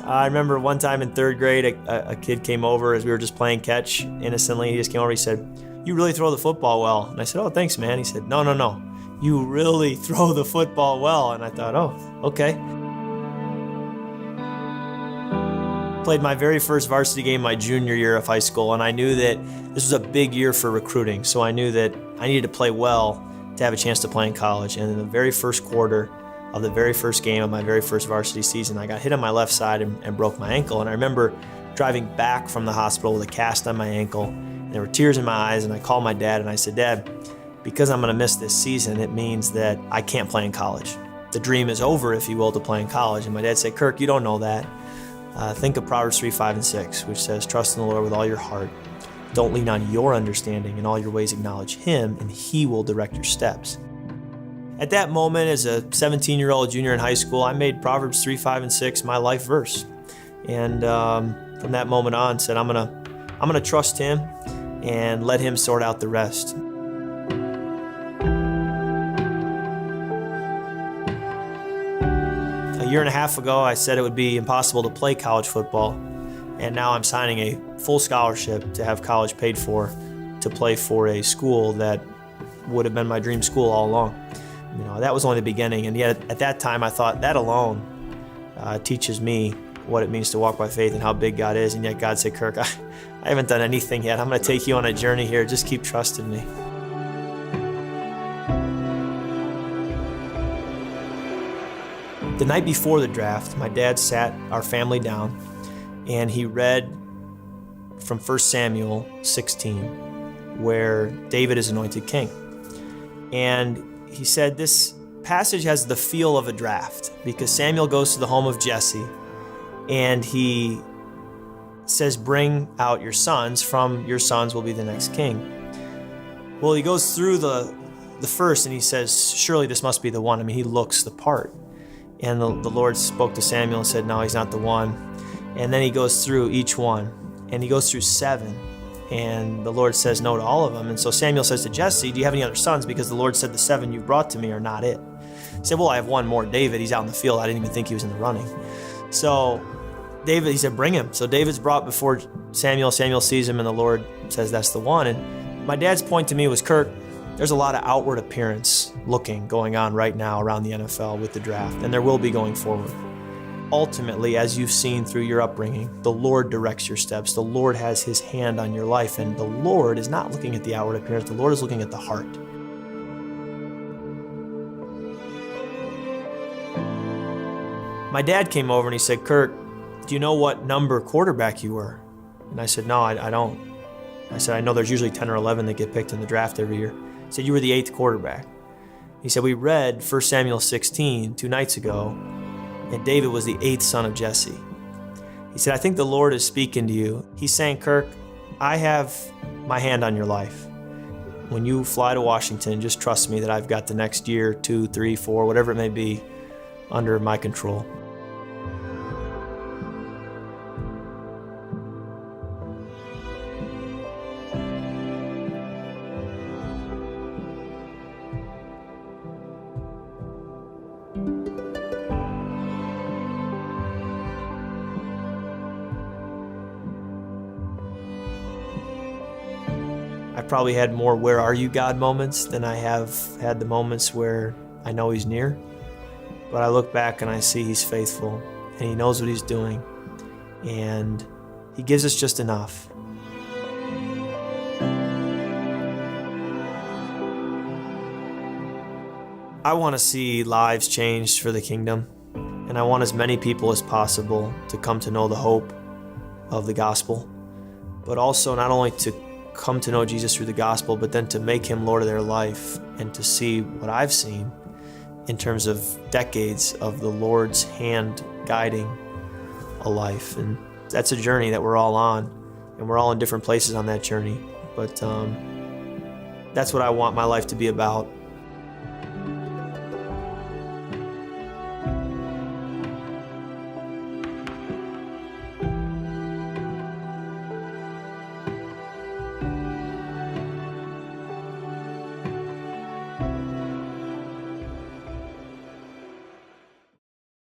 I remember one time in third grade, a kid came over as we were just playing catch innocently. He just came over, he said, "You really throw the football well." And I said, "Oh, thanks, man." He said, No. You really throw the football well." And I thought, oh, okay. Played my very first varsity game my junior year of high school, and I knew that this was a big year for recruiting. So I knew that I needed to play well to have a chance to play in college. And in the very first quarter of the very first game of my very first varsity season, I got hit on my left side and broke my ankle. And I remember driving back from the hospital with a cast on my ankle, and there were tears in my eyes, and I called my dad and I said, "Dad, because I'm gonna miss this season, it means that I can't play in college. The dream is over, if you will, to play in college." And my dad said, "Kirk, you don't know that. Think of Proverbs 3, 5, and 6, which says, trust in the Lord with all your heart. Don't lean on your understanding. In all your ways acknowledge Him, and He will direct your steps." At that moment, as a 17-year-old junior in high school, I made Proverbs 3, 5, and 6 my life verse. And from that moment on, said, I'm gonna trust Him and let Him sort out the rest. A year and a half ago, I said it would be impossible to play college football, and now I'm signing a full scholarship to have college paid for to play for a school that would have been my dream school all along. That was only the beginning, and yet at that time I thought that alone teaches me what it means to walk by faith and how big God is. And yet God said, "Kirk, I haven't done anything yet. I'm going to take you on a journey here. Just keep trusting me." The night before the draft, my dad sat our family down and he read from 1 Samuel 16, where David is anointed king. And he said this passage has the feel of a draft because Samuel goes to the home of Jesse and he says, "Bring out your sons. From your sons will be the next king." Well, he goes through the first and he says, "Surely this must be the one." He looks the part. And the Lord spoke to Samuel and said, "No, he's not the one." And then he goes through each one, and he goes through 7. And the Lord says no to all of them. And so Samuel says to Jesse, "Do you have any other sons? Because the Lord said the 7 you brought to me are not it." He said, "Well, I have one more, David. He's out in the field. I didn't even think he was in the running." So David, he said, "Bring him." So David's brought before Samuel. Samuel sees him, and the Lord says, "That's the one." And my dad's point to me was, "Kirk, there's a lot of outward appearance looking going on right now around the NFL with the draft, and there will be going forward. Ultimately, as you've seen through your upbringing, the Lord directs your steps. The Lord has His hand on your life, and the Lord is not looking at the outward appearance. The Lord is looking at the heart." My dad came over and he said, "Kirk, do you know what number quarterback you were?" And I said, "No, I don't." I said, "I know there's usually 10 or 11 that get picked in the draft every year." He said, "You were the 8th quarterback." He said, "We read 1 Samuel 16 2 nights ago, and David was the 8th son of Jesse." He said, "I think the Lord is speaking to you. He's saying, Kirk, I have my hand on your life. When you fly to Washington, just trust me that I've got the next year, 2, 3, 4, whatever it may be, under my control." I've probably had more "where are you, God" moments than I have had the moments where I know He's near. But I look back and I see He's faithful and He knows what He's doing, and He gives us just enough. I want to see lives changed for the kingdom, and I want as many people as possible to come to know the hope of the gospel, but also not only to come to know Jesus through the gospel, but then to make Him Lord of their life and to see what I've seen in terms of decades of the Lord's hand guiding a life. And that's a journey that we're all on, and we're all in different places on that journey. But that's what I want my life to be about.